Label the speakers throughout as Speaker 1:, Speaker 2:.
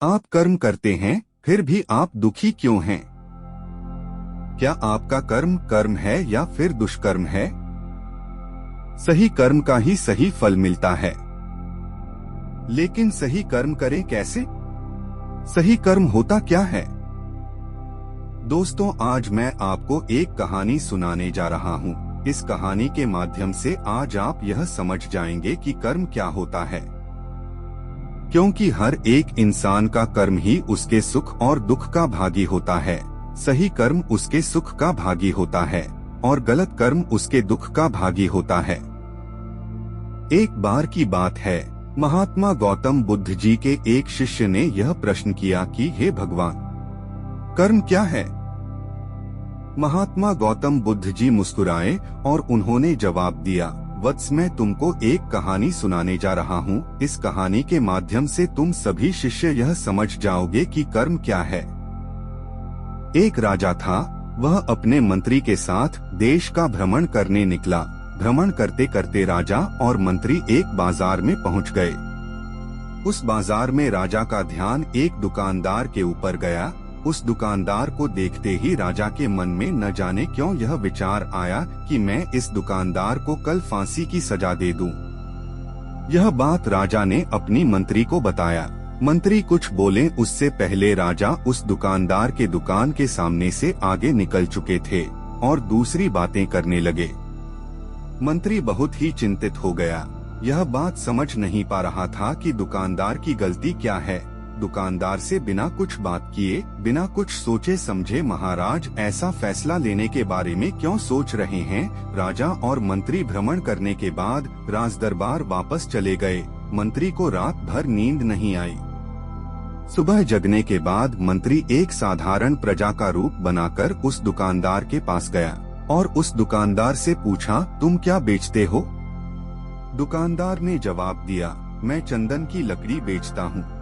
Speaker 1: आप कर्म करते हैं, फिर भी आप दुखी क्यों हैं? क्या आपका कर्म कर्म है या फिर दुष्कर्म है? सही कर्म का ही सही फल मिलता है। लेकिन सही कर्म करें कैसे? सही कर्म होता क्या है? दोस्तों, आज मैं आपको एक कहानी सुनाने जा रहा हूँ। इस कहानी के माध्यम से आज आप यह समझ जाएंगे कि कर्म क्या होता है। क्योंकि हर एक इंसान का कर्म ही उसके सुख और दुख का भागी होता है। सही कर्म उसके सुख का भागी होता है और गलत कर्म उसके दुख का भागी होता है। एक बार की बात है, महात्मा गौतम बुद्ध जी के एक शिष्य ने यह प्रश्न किया कि हे भगवान, कर्म क्या है? महात्मा गौतम बुद्ध जी मुस्कुराए और उन्होंने जवाब दिया, वत्स, मैं तुमको एक कहानी सुनाने जा रहा हूँ। इस कहानी के माध्यम से तुम सभी शिष्य यह समझ जाओगे कि कर्म क्या है। एक राजा था। वह अपने मंत्री के साथ देश का भ्रमण करने निकला। भ्रमण करते करते राजा और मंत्री एक बाजार में पहुंच गए। उस बाजार में राजा का ध्यान एक दुकानदार के ऊपर गया। उस दुकानदार को देखते ही राजा के मन में न जाने क्यों यह विचार आया कि मैं इस दुकानदार को कल फांसी की सजा दे दूं। यह बात राजा ने अपनी मंत्री को बताया। मंत्री कुछ बोले उससे पहले राजा उस दुकानदार के दुकान के सामने से आगे निकल चुके थे और दूसरी बातें करने लगे। मंत्री बहुत ही चिंतित हो गया। यह बात समझ नहीं पा रहा था कि दुकानदार की गलती क्या है। दुकानदार से बिना कुछ बात किए, बिना कुछ सोचे समझे महाराज ऐसा फैसला लेने के बारे में क्यों सोच रहे हैं? राजा और मंत्री भ्रमण करने के बाद राजदरबार वापस चले गए। मंत्री को रात भर नींद नहीं आई। सुबह जगने के बाद मंत्री एक साधारण प्रजा का रूप बनाकर उस दुकानदार के पास गया और उस दुकानदार से पूछा, तुम क्या बेचते हो? दुकानदार ने जवाब दिया, मैं चंदन की लकड़ी बेचता हूँ।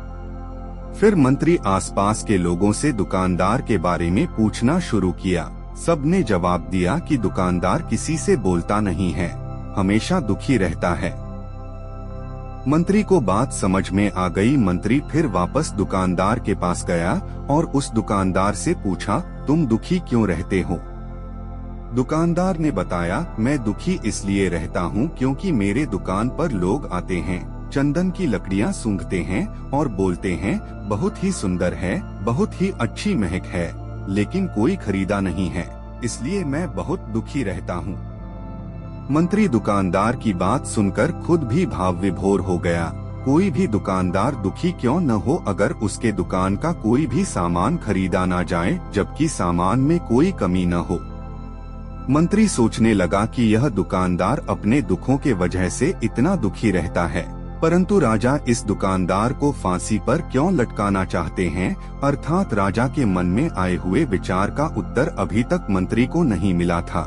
Speaker 1: फिर मंत्री आसपास के लोगों से दुकानदार के बारे में पूछना शुरू किया। सबने जवाब दिया कि दुकानदार किसी से बोलता नहीं है, हमेशा दुखी रहता है। मंत्री को बात समझ में आ गई। मंत्री फिर वापस दुकानदार के पास गया और उस दुकानदार से पूछा, तुम दुखी क्यों रहते हो? दुकानदार ने बताया, मैं दुखी इसलिए रहता हूँ क्योंकि मेरे दुकान पर लोग आते हैं, चंदन की लकड़ियाँ सूंघते हैं और बोलते हैं, बहुत ही सुंदर है, बहुत ही अच्छी महक है, लेकिन कोई खरीदा नहीं है, इसलिए मैं बहुत दुखी रहता हूँ। मंत्री दुकानदार की बात सुनकर खुद भी भाव विभोर हो गया। कोई भी दुकानदार दुखी क्यों न हो अगर उसके दुकान का कोई भी सामान खरीदा ना जाए जबकि सामान में कोई कमी न हो। मंत्री सोचने लगा कि यह दुकानदार अपने दुखों के वजह से इतना दुखी रहता है, परंतु राजा इस दुकानदार को फांसी पर क्यों लटकाना चाहते हैं? अर्थात राजा के मन में आए हुए विचार का उत्तर अभी तक मंत्री को नहीं मिला था।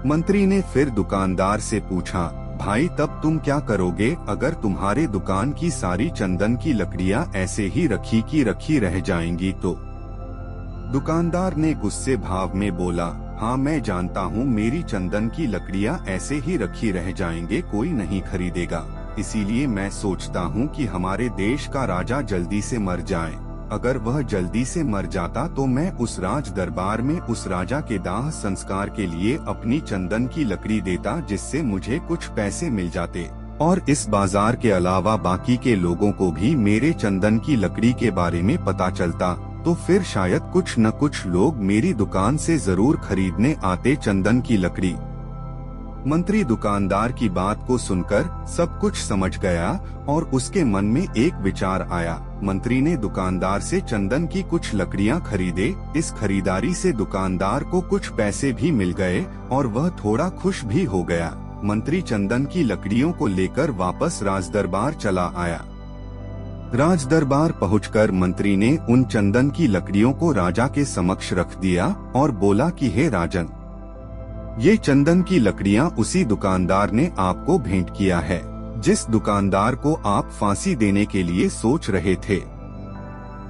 Speaker 1: मंत्री ने फिर दुकानदार से पूछा, भाई तब तुम क्या करोगे अगर तुम्हारे दुकान की सारी चंदन की लकड़ियां ऐसे ही रखी की रखी रह जाएंगी तो? दुकानदार ने गुस्से भाव में बोला, हाँ मैं जानता हूँ मेरी चंदन की लकड़ियां ऐसे ही रखी रह जाएंगे, कोई नहीं खरीदेगा। इसीलिए मैं सोचता हूँ कि हमारे देश का राजा जल्दी से मर जाए। अगर वह जल्दी से मर जाता तो मैं उस राज दरबार में उस राजा के दाह संस्कार के लिए अपनी चंदन की लकड़ी देता, जिससे मुझे कुछ पैसे मिल जाते और इस बाजार के अलावा बाकी के लोगों को भी मेरे चंदन की लकड़ी के बारे में पता चलता, तो फिर शायद कुछ न कुछ लोग मेरी दुकान से जरूर खरीदने आते चंदन की लकड़ी। मंत्री दुकानदार की बात को सुनकर सब कुछ समझ गया और उसके मन में एक विचार आया। मंत्री ने दुकानदार से चंदन की कुछ लकड़ियां खरीदे। इस खरीदारी से दुकानदार को कुछ पैसे भी मिल गए और वह थोड़ा खुश भी हो गया। मंत्री चंदन की लकड़ियों को लेकर वापस राजदरबार चला आया। राजदरबार पहुंचकर मंत्री ने उन चंदन की लकड़ियों को राजा के समक्ष रख दिया और बोला कि हे राजन, ये चंदन की लकड़ियां उसी दुकानदार ने आपको भेंट किया है जिस दुकानदार को आप फांसी देने के लिए सोच रहे थे।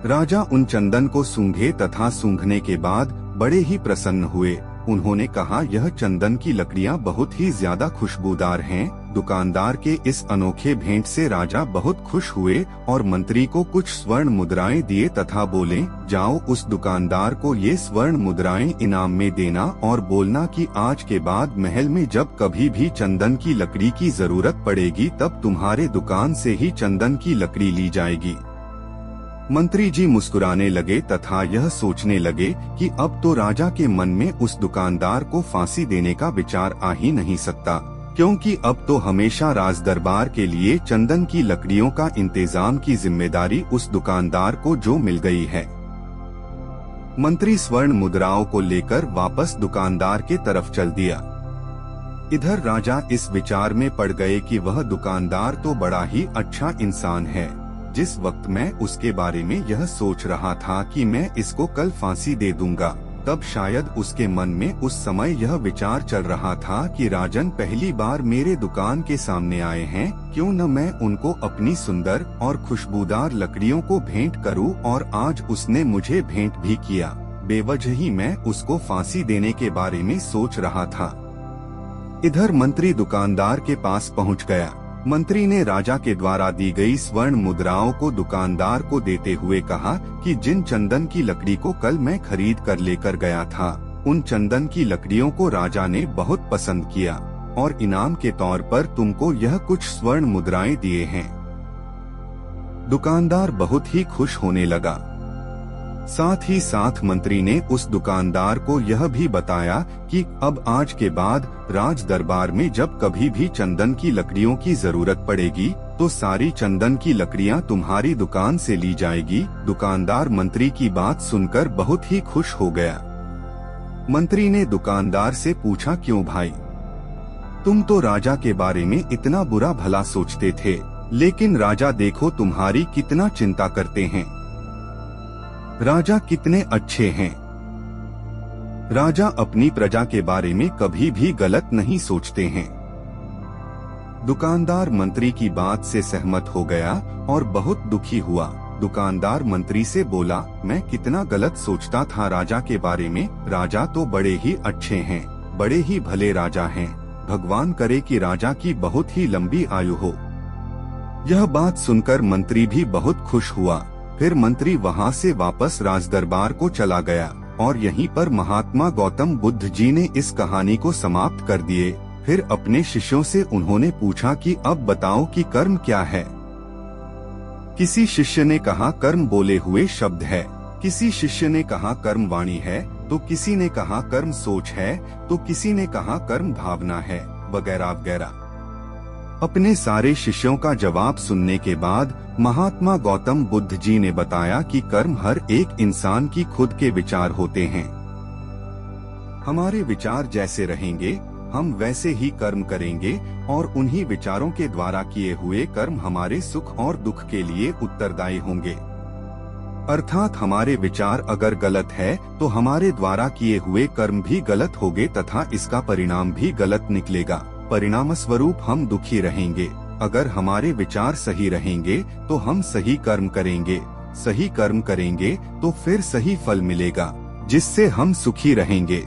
Speaker 1: राजा उन चंदन को सूंघे तथा सूंघने के बाद बड़े ही प्रसन्न हुए। उन्होंने कहा, यह चंदन की लकड़ियां बहुत ही ज्यादा खुशबूदार हैं दुकानदार के इस अनोखे भेंट से राजा बहुत खुश हुए और मंत्री को कुछ स्वर्ण मुद्राएं दिए तथा बोले, जाओ उस दुकानदार को ये स्वर्ण मुद्राएं इनाम में देना और बोलना कि आज के बाद महल में जब कभी भी चंदन की लकड़ी की जरूरत पड़ेगी तब तुम्हारे दुकान से ही चंदन की लकड़ी ली जाएगी। मंत्री जी मुस्कुराने लगे तथा यह सोचने लगे कि अब तो राजा के मन में उस दुकानदार को फांसी देने का विचार आ ही नहीं सकता, क्योंकि अब तो हमेशा राज दरबार के लिए चंदन की लकड़ियों का इंतजाम की जिम्मेदारी उस दुकानदार को जो मिल गई है। मंत्री स्वर्ण मुद्राओं को लेकर वापस दुकानदार के तरफ चल दिया। इधर राजा इस विचार में पड़ गए कि वह दुकानदार तो बड़ा ही अच्छा इंसान है। जिस वक्त मैं उसके बारे में यह सोच रहा था कि मैं इसको कल फांसी दे दूंगा, तब शायद उसके मन में उस समय यह विचार चल रहा था कि राजन पहली बार मेरे दुकान के सामने आए हैं, क्यों न मैं उनको अपनी सुंदर और खुशबूदार लकड़ियों को भेंट करूं, और आज उसने मुझे भेंट भी किया। बेवजह ही मैं उसको फांसी देने के बारे में सोच रहा था। इधर मंत्री दुकानदार के पास पहुंच गया। मंत्री ने राजा के द्वारा दी गई स्वर्ण मुद्राओं को दुकानदार को देते हुए कहा कि जिन चंदन की लकड़ी को कल मैं खरीद कर लेकर गया था, उन चंदन की लकड़ियों को राजा ने बहुत पसंद किया और इनाम के तौर पर तुमको यह कुछ स्वर्ण मुद्राएं दिए हैं। दुकानदार बहुत ही खुश होने लगा। साथ ही साथ मंत्री ने उस दुकानदार को यह भी बताया कि अब आज के बाद राज दरबार में जब कभी भी चंदन की लकड़ियों की जरूरत पड़ेगी तो सारी चंदन की लकड़ियां तुम्हारी दुकान से ली जाएगी। दुकानदार मंत्री की बात सुनकर बहुत ही खुश हो गया। मंत्री ने दुकानदार से पूछा, क्यों भाई, तुम तो राजा के बारे में इतना बुरा भला सोचते थे, लेकिन राजा देखो तुम्हारी कितना चिंता करते हैं। राजा कितने अच्छे हैं। राजा अपनी प्रजा के बारे में कभी भी गलत नहीं सोचते हैं। दुकानदार मंत्री की बात से सहमत हो गया और बहुत दुखी हुआ। दुकानदार मंत्री से बोला, मैं कितना गलत सोचता था राजा के बारे में। राजा तो बड़े ही अच्छे हैं, बड़े ही भले राजा हैं। भगवान करे कि राजा की बहुत ही लंबी आयु हो। यह बात सुनकर मंत्री भी बहुत खुश हुआ। फिर मंत्री वहां से वापस राजदरबार को चला गया और यहीं पर महात्मा गौतम बुद्ध जी ने इस कहानी को समाप्त कर दिए। फिर अपने शिष्यों से उन्होंने पूछा कि अब बताओ कि कर्म क्या है। किसी शिष्य ने कहा कर्म बोले हुए शब्द है, किसी शिष्य ने कहा कर्म वाणी है, तो किसी ने कहा कर्म सोच है, तो किसी ने कहा कर्म भावना है, वगैरह वगैरह। अपने सारे शिष्यों का जवाब सुनने के बाद महात्मा गौतम बुद्ध जी ने बताया कि कर्म हर एक इंसान की खुद के विचार होते हैं। हमारे विचार जैसे रहेंगे हम वैसे ही कर्म करेंगे और उन्हीं विचारों के द्वारा किए हुए कर्म हमारे सुख और दुख के लिए उत्तरदायी होंगे। अर्थात हमारे विचार अगर गलत है तो हमारे द्वारा किए हुए कर्म भी गलत होंगे तथा इसका परिणाम भी गलत निकलेगा। परिणाम स्वरूप हम दुखी रहेंगे। अगर हमारे विचार सही रहेंगे तो हम सही कर्म करेंगे, सही कर्म करेंगे तो फिर सही फल मिलेगा, जिससे हम सुखी रहेंगे।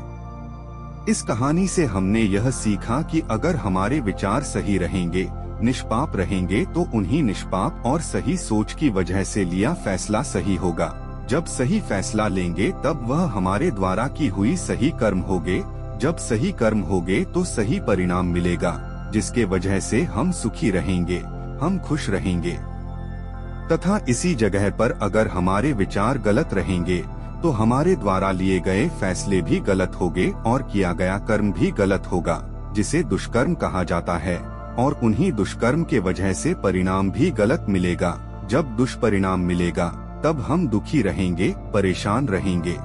Speaker 1: इस कहानी से हमने यह सीखा कि अगर हमारे विचार सही रहेंगे, निष्पाप रहेंगे, तो उन्हीं निष्पाप और सही सोच की वजह से लिया फैसला सही होगा। जब सही फैसला लेंगे तब वह हमारे द्वारा की हुई सही कर्म होगे। जब सही कर्म होगे तो सही परिणाम मिलेगा, जिसके वजह से हम सुखी रहेंगे, हम खुश रहेंगे। तथा इसी जगह पर अगर हमारे विचार गलत रहेंगे तो हमारे द्वारा लिए गए फैसले भी गलत होंगे और किया गया कर्म भी गलत होगा, जिसे दुष्कर्म कहा जाता है। और उन्हीं दुष्कर्म के वजह से परिणाम भी गलत मिलेगा। जब दुष्परिणाम मिलेगा तब हम दुखी रहेंगे, परेशान रहेंगे।